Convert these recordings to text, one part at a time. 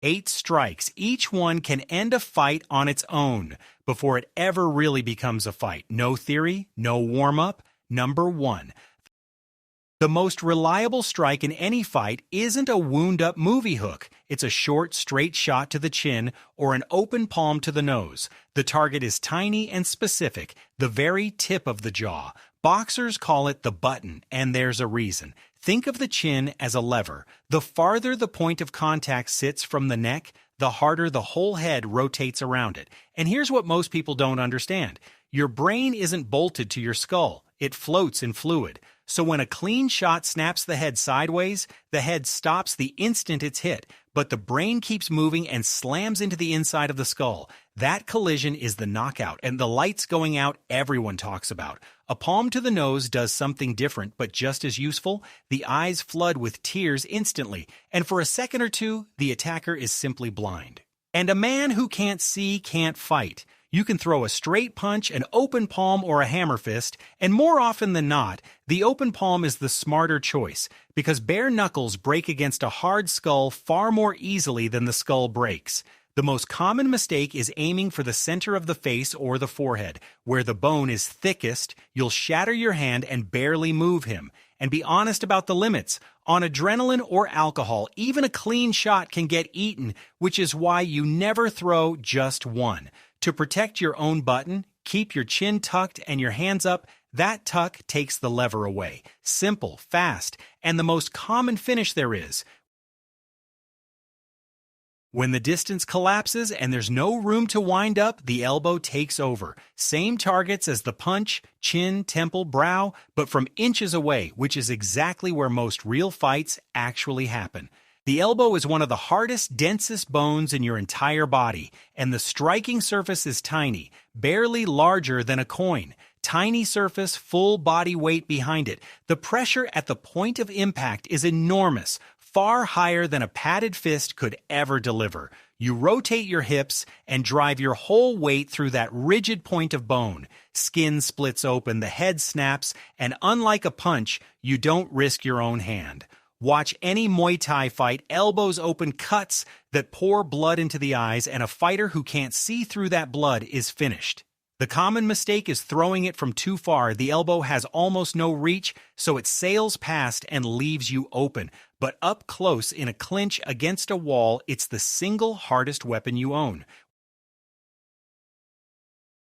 8 strikes, each one can end a fight on its own before it ever really becomes a fight. No theory, no warm-up. Number 1. The most reliable strike in any fight isn't a wound-up movie hook. It's a short, straight shot to the chin or an open palm to the nose. The target is tiny and specific, the very tip of the jaw. Boxers call it the button, and there's a reason. Think of the chin as a lever. The farther the point of contact sits from the neck, the harder the whole head rotates around it. And here's what most people don't understand. Your brain isn't bolted to your skull. It floats in fluid. So when a clean shot snaps the head sideways, the head stops the instant it's hit, but the brain keeps moving and slams into the inside of the skull. That collision is the knockout, and the lights going out everyone talks about. A palm to the nose does something different, but just as useful. The eyes flood with tears instantly, and for a second or two, the attacker is simply blind. And a man who can't see can't fight. You can throw a straight punch, an open palm, or a hammer fist, and more often than not, the open palm is the smarter choice, because bare knuckles break against a hard skull far more easily than the skull breaks. The most common mistake is aiming for the center of the face or the forehead, where the bone is thickest. You'll shatter your hand and barely move him. And be honest about the limits. On adrenaline or alcohol, even a clean shot can get eaten, which is why you never throw just one. To protect your own button, keep your chin tucked and your hands up. That tuck takes the lever away. Simple, fast, and the most common finish there is. When the distance collapses and there's no room to wind up, the elbow takes over. Same targets as the punch, chin, temple, brow, but from inches away, which is exactly where most real fights actually happen. The elbow is one of the hardest, densest bones in your entire body, and the striking surface is tiny, barely larger than a coin. Tiny surface, full body weight behind it. The pressure at the point of impact is enormous, far higher than a padded fist could ever deliver. You rotate your hips and drive your whole weight through that rigid point of bone. Skin splits open, the head snaps, and unlike a punch, you don't risk your own hand. Watch any Muay Thai fight, elbows open cuts that pour blood into the eyes, and a fighter who can't see through that blood is finished. The common mistake is throwing it from too far. The elbow has almost no reach, so it sails past and leaves you open. But up close in a clinch against a wall, it's the single hardest weapon you own.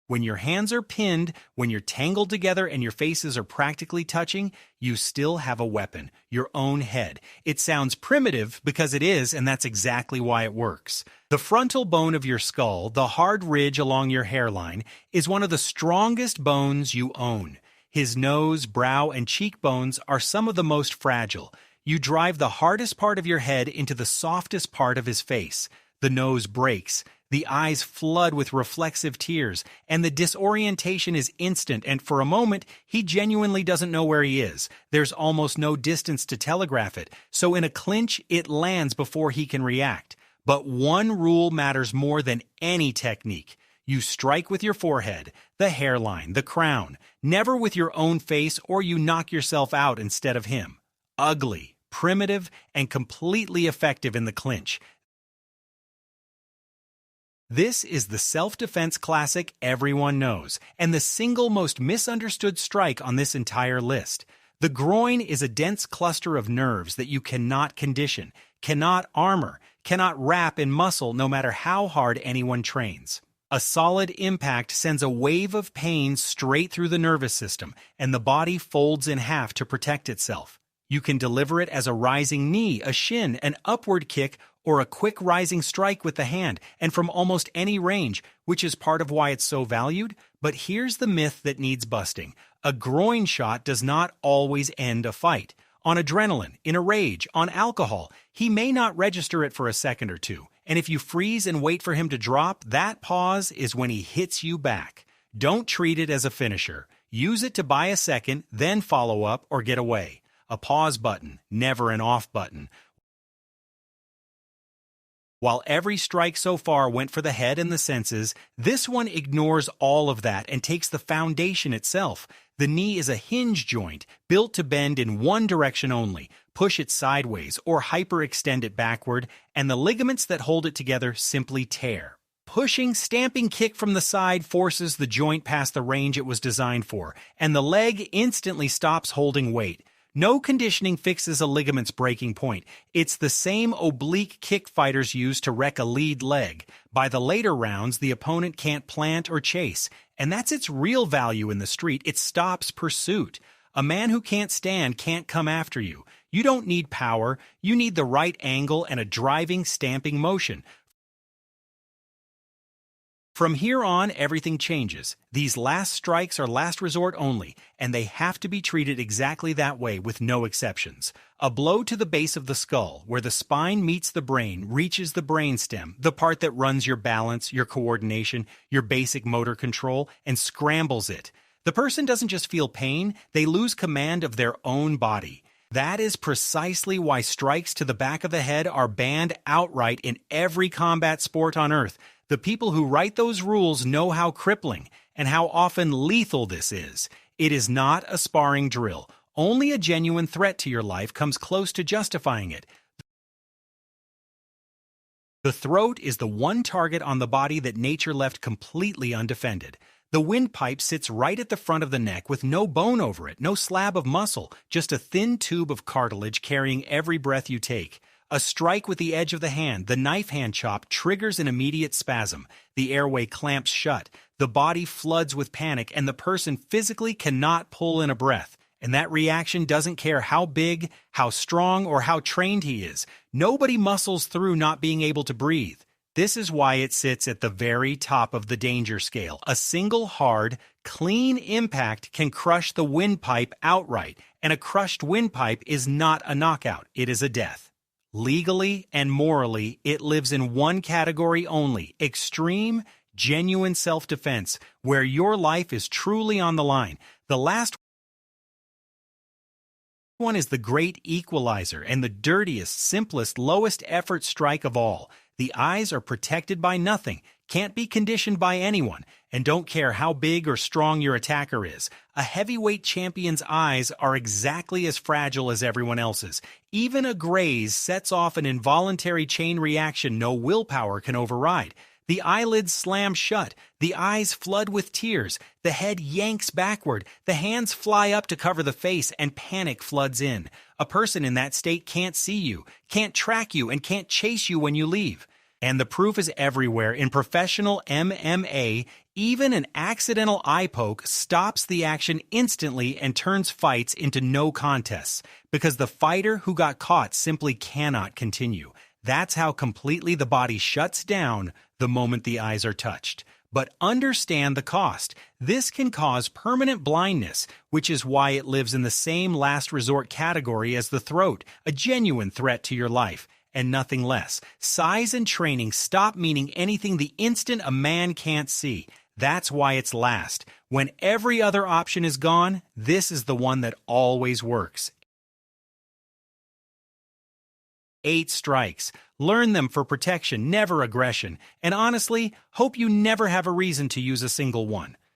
When your hands are pinned, when you're tangled together and your faces are practically touching, you still have a weapon, your own head. It sounds primitive because it is, and that's exactly why it works. The frontal bone of your skull, the hard ridge along your hairline, is one of the strongest bones you own. His nose, brow, and cheekbones are some of the most fragile. You drive the hardest part of your head into the softest part of his face. The nose breaks. The eyes flood with reflexive tears, and the disorientation is instant, and for a moment, he genuinely doesn't know where he is. There's almost no distance to telegraph it, so in a clinch, it lands before he can react. But one rule matters more than any technique. You strike with your forehead, the hairline, the crown, never with your own face, or you knock yourself out instead of him. Ugly, primitive, and completely effective in the clinch. This is the self-defense classic everyone knows, and the single most misunderstood strike on this entire list. The groin is a dense cluster of nerves that you cannot condition, cannot armor, cannot wrap in muscle no matter how hard anyone trains. A solid impact sends a wave of pain straight through the nervous system, and the body folds in half to protect itself. You can deliver it as a rising knee, a shin, an upward kick, or a quick rising strike with the hand, and from almost any range, which is part of why it's so valued. But here's the myth that needs busting. A groin shot does not always end a fight. On adrenaline, in a rage, on alcohol, he may not register it for a second or two. And if you freeze and wait for him to drop, that pause is when he hits you back. Don't treat it as a finisher. Use it to buy a second, then follow up or get away. A pause button, never an off button. While every strike so far went for the head and the senses, this one ignores all of that and takes the foundation itself. The knee is a hinge joint built to bend in one direction only, push it sideways or hyperextend it backward, and the ligaments that hold it together simply tear. Pushing, stamping kick from the side forces the joint past the range it was designed for, and the leg instantly stops holding weight. No conditioning fixes a ligament's breaking point. It's the same oblique kick fighters use to wreck a lead leg. By the later rounds, the opponent can't plant or chase, and that's its real value in the street. It stops pursuit. A man who can't stand can't come after you. You don't need power. You need the right angle and a driving, stamping motion. From here on, everything changes. These last strikes are last resort only, and they have to be treated exactly that way with no exceptions. A blow to the base of the skull, where the spine meets the brain, reaches the brainstem, the part that runs your balance, your coordination, your basic motor control, and scrambles it. The person doesn't just feel pain, they lose command of their own body. That is precisely why strikes to the back of the head are banned outright in every combat sport on Earth. The people who write those rules know how crippling and how often lethal this is. It is not a sparring drill. Only a genuine threat to your life comes close to justifying it. The throat is the one target on the body that nature left completely undefended. The windpipe sits right at the front of the neck with no bone over it, no slab of muscle, just a thin tube of cartilage carrying every breath you take. A strike with the edge of the hand, the knife hand chop, triggers an immediate spasm. The airway clamps shut. The body floods with panic, and the person physically cannot pull in a breath. And that reaction doesn't care how big, how strong, or how trained he is. Nobody muscles through not being able to breathe. This is why it sits at the very top of the danger scale. A single hard, clean impact can crush the windpipe outright, and a crushed windpipe is not a knockout, it is a death. Legally and morally, it lives in one category only: extreme, genuine self-defense, where your life is truly on the line. The last one is the great equalizer and the dirtiest, simplest, lowest effort strike of all. The eyes are protected by nothing, can't be conditioned by anyone, and don't care how big or strong your attacker is. A heavyweight champion's eyes are exactly as fragile as everyone else's. Even a graze sets off an involuntary chain reaction no willpower can override. The eyelids slam shut, the eyes flood with tears, the head yanks backward, the hands fly up to cover the face, and panic floods in. A person in that state can't see you, can't track you, and can't chase you when you leave. And the proof is everywhere. In professional MMA, even an accidental eye poke stops the action instantly and turns fights into no contests, because the fighter who got caught simply cannot continue. That's how completely the body shuts down the moment the eyes are touched. But understand the cost. This can cause permanent blindness, which is why it lives in the same last resort category as the throat, a genuine threat to your life, and nothing less. Size and training stop meaning anything the instant a man can't see. That's why it's last. When every other option is gone, this is the one that always works. 8 strikes. Learn them for protection, never aggression. And honestly, hope you never have a reason to use a single one.